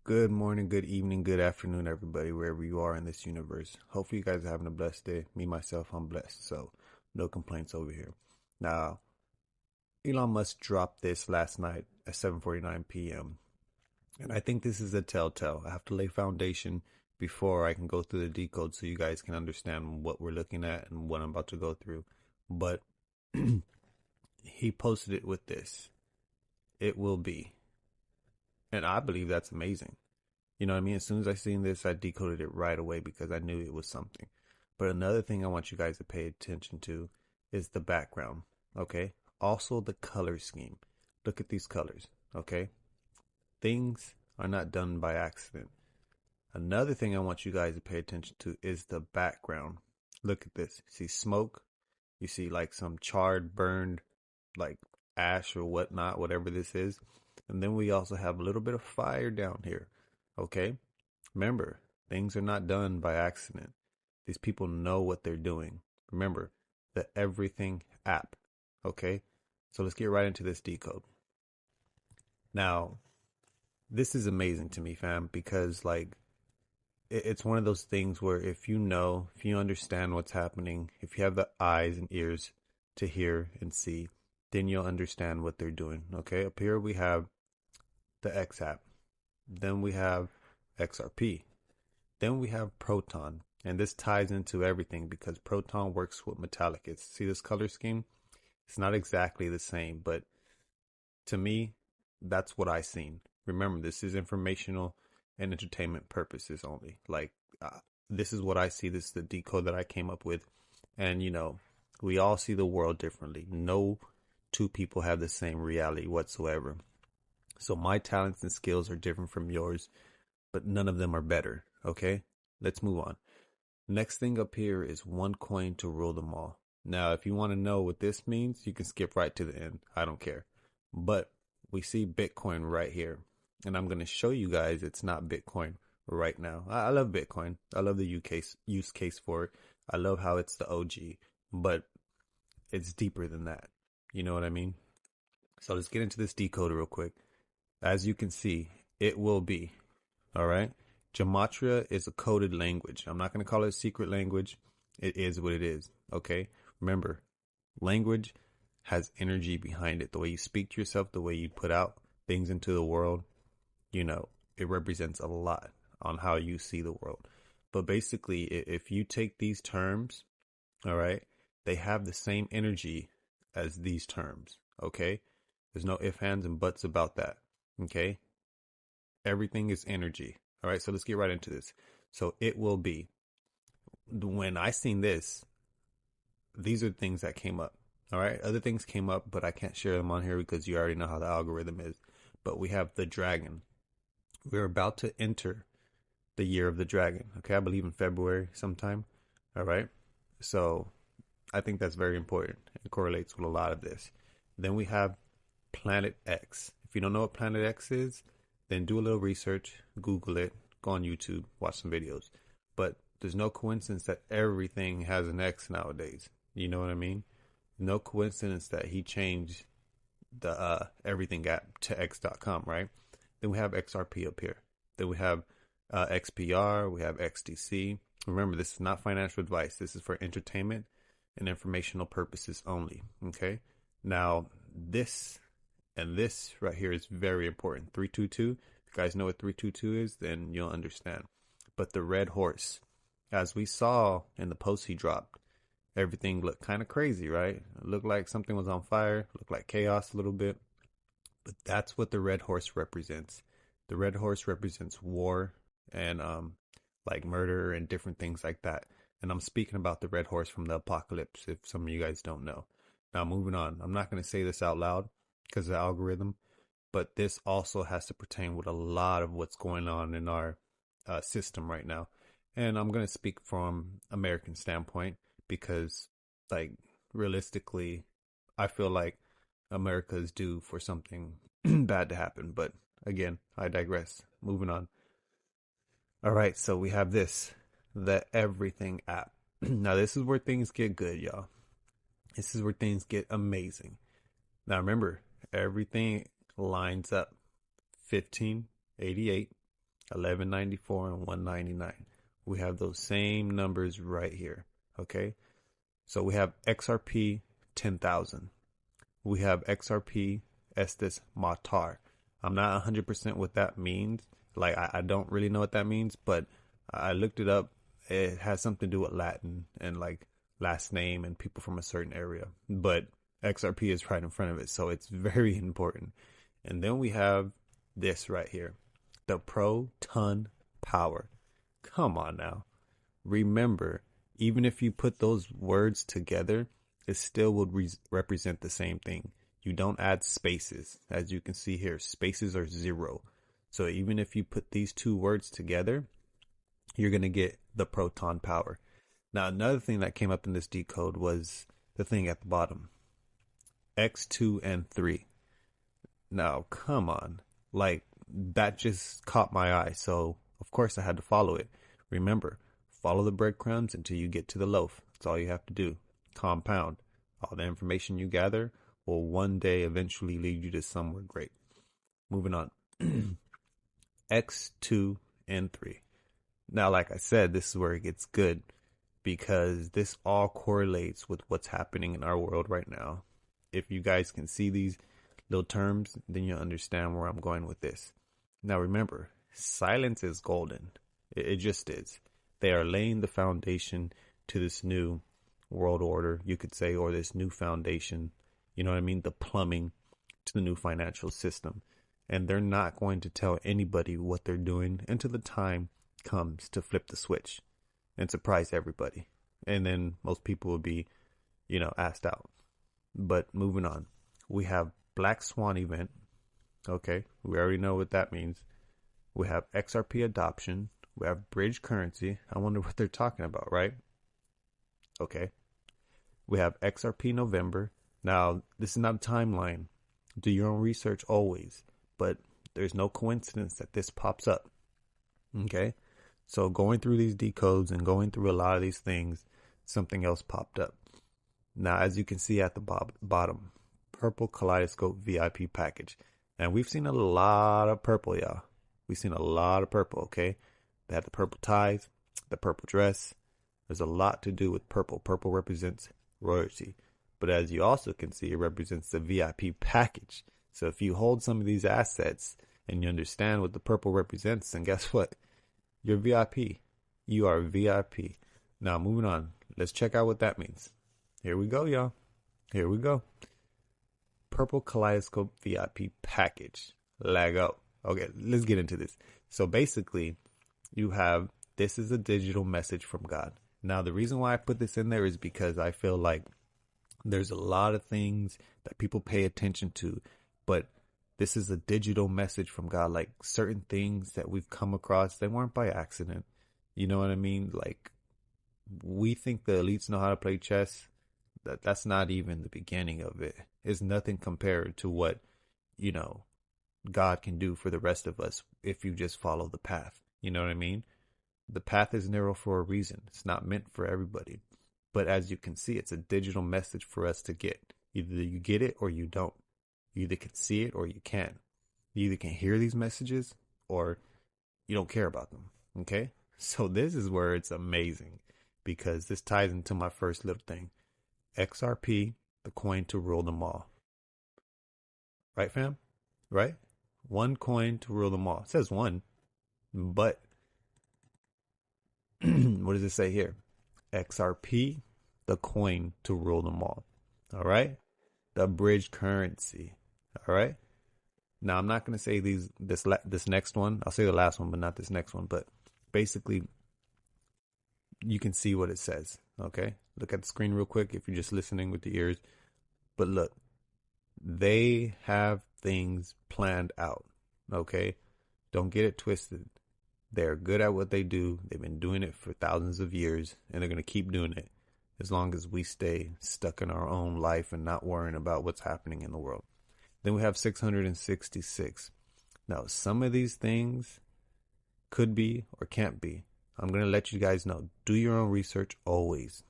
Good morning, good evening, good afternoon, everybody, wherever you are in this universe. Hopefully, you guys are having a blessed day. Me, myself, I'm blessed, so no complaints over here. Now, Elon Musk dropped this last night at 7:49 p.m., and I think this is a telltale. I have to lay foundation before I can go through the decode so you guys can understand what we're looking at and what I'm about to go through. But he posted it with this. It will be. And I believe that's amazing. You know what I mean? As soon as I seen this, I decoded it right away because I knew it was something. But another thing I want you guys to pay attention to is the background, okay? Also the color scheme. Look at these colors, okay? Things are not done by accident. Another thing I want you guys to pay attention to is the background. Look at this. You see smoke? You see like some charred, burned, like ash or whatnot, whatever this is. And then we also have a little bit of fire down here, okay? Remember, things are not done by accident. These people know what they're doing. Remember, the Everything app. Okay? So let's get right into this decode. Now, this is amazing to me, fam, because like it's one of those things where if you understand what's happening, if you have the eyes and ears to hear and see, then you'll understand what they're doing. Okay? Up here we have the X app. Then we have XRP. Then we have Proton, and this ties into everything because Proton works with metallic. See this color scheme? It's not exactly the same, but to me, that's what I seen. Remember, this is informational and entertainment purposes only. This is what I see. This is the decode that I came up with, and we all see the world differently. No two people have the same reality whatsoever. So my talents and skills are different from yours, but none of them are better. Okay, let's move on. Next thing up here is one coin to rule them all. Now, if you want to know what this means, you can skip right to the end. I don't care. But we see Bitcoin right here. And I'm going to show you guys it's not Bitcoin right now. I love Bitcoin. I love the use case for it. I love how it's the OG. But it's deeper than that. You know what I mean? So let's get into this decoder real quick. As you can see, it will be. All right? Gematria is a coded language. I'm not going to call it a secret language. It is what it is. Okay. Remember, language has energy behind it. The way you speak to yourself, the way you put out things into the world, it represents a lot on how you see the world. But basically, if you take these terms, all right, they have the same energy as these terms. Okay. There's no ifs, ands, and buts about that. Okay. Everything is energy. All right, so let's get right into this. So it will be. When I seen this, these are things that came up. All right, other things came up, but I can't share them on here because you already know how the algorithm is. But we have the dragon. We're about to enter the year of the dragon. Okay, I believe in February sometime. All right, so I think that's very important. It correlates with a lot of this. Then we have Planet X. If you don't know what Planet X is, then do a little research, Google it, go on YouTube, watch some videos. But there's no coincidence that everything has an X nowadays. You know what I mean? No coincidence that he changed the everything app to X.com, right? Then we have XRP up here. Then we have XPR, we have XDC. Remember, this is not financial advice. This is for entertainment and informational purposes only. Okay? Now, this and this right here is very important. 322. If you guys know what 322 is, then you'll understand. But the red horse, as we saw in the post he dropped, everything looked kind of crazy, right? It looked like something was on fire, looked like chaos a little bit. But that's what the red horse represents. The red horse represents war and like murder and different things like that. And I'm speaking about the red horse from the apocalypse, if some of you guys don't know. Now, moving on. I'm not going to say this out loud because of the algorithm, but this also has to pertain with a lot of what's going on in our system right now. And I'm going to speak from American standpoint because, like, realistically, I feel like America is due for something bad to happen. But again, I digress. Moving on. All right, so we have this, the Everything app. Now, this is where things get good, y'all. This is where things get amazing. Now, remember, everything lines up. 1588, 1194 and 199. We have those same numbers right here. Okay. So we have XRP 10,000. We have XRP Estes Matar. I'm not 100% what that means. Like, I don't really know what that means, but I looked it up. It has something to do with Latin and like last name and people from a certain area. But XRP is right in front of it, so it's very important. And then we have this right here, the proton power. Come on now. Remember, even if you put those words together, it still would represent the same thing. You don't add spaces. As you can see here, spaces are 0. So even if you put these two words together, you're going to get the proton power. Now, another thing that came up in this decode was the thing at the bottom. X2 and 3. Now, come on. Like, that just caught my eye. So, of course, I had to follow it. Remember, follow the breadcrumbs until you get to the loaf. That's all you have to do. Compound. All the information you gather will one day eventually lead you to somewhere great. Moving on. X2 and 3. Now, like I said, this is where it gets good because this all correlates with what's happening in our world right now. If you guys can see these little terms, then you'll understand where I'm going with this. Now, remember, silence is golden. It just is. They are laying the foundation to this new world order, you could say, or this new foundation, you know what I mean? The plumbing to the new financial system. And they're not going to tell anybody what they're doing until the time comes to flip the switch and surprise everybody. And then most people will be, asked out. But moving on, we have Black Swan event. Okay, we already know what that means. We have XRP adoption. We have bridge currency. I wonder what they're talking about, right? Okay. We have XRP November. Now, this is not a timeline. Do your own research always. But there's no coincidence that this pops up. Okay? So going through these decodes and going through a lot of these things, something else popped up. Now, as you can see at the bottom, Purple Kaleidoscope VIP package. And we've seen a lot of purple, y'all. We've seen a lot of purple, okay? They have the purple ties, the purple dress. There's a lot to do with purple. Purple represents royalty. But as you also can see, it represents the VIP package. So if you hold some of these assets and you understand what the purple represents, then guess what? You're VIP. You are VIP. Now, moving on. Let's check out what that means. Here we go, y'all. Here we go. Purple Kaleidoscope VIP package. Lag out. Okay, let's get into this. So basically, you have, this is a digital message from God. Now, the reason why I put this in there is because I feel like there's a lot of things that people pay attention to, but this is a digital message from God. Like certain things that we've come across, they weren't by accident. You know what I mean? Like, we think the elites know how to play chess. That's not even the beginning of it. It's nothing compared to what, God can do for the rest of us if you just follow the path. You know what I mean? The path is narrow for a reason. It's not meant for everybody. But as you can see, it's a digital message for us to get. Either you get it or you don't. You either can see it or you can't. You either can hear these messages or you don't care about them. Okay? So this is where it's amazing because this ties into my first little thing. XRP, the coin to rule them all. Right, fam? Right? One coin to rule them all. It says one, but what does it say here? XRP, the coin to rule them all. All right? The bridge currency. All right? Now, I'm not going to say this next one. I'll say the last one, but not this next one. But basically, you can see what it says. Okay? Look at the screen real quick if you're just listening with the ears. But look, they have things planned out. Okay? Don't get it twisted. They're good at what they do. They've been doing it for thousands of years, and they're going to keep doing it as long as we stay stuck in our own life and not worrying about what's happening in the world. Then we have 666. Now, some of these things could be or can't be. I'm going to let you guys know. Do your own research always.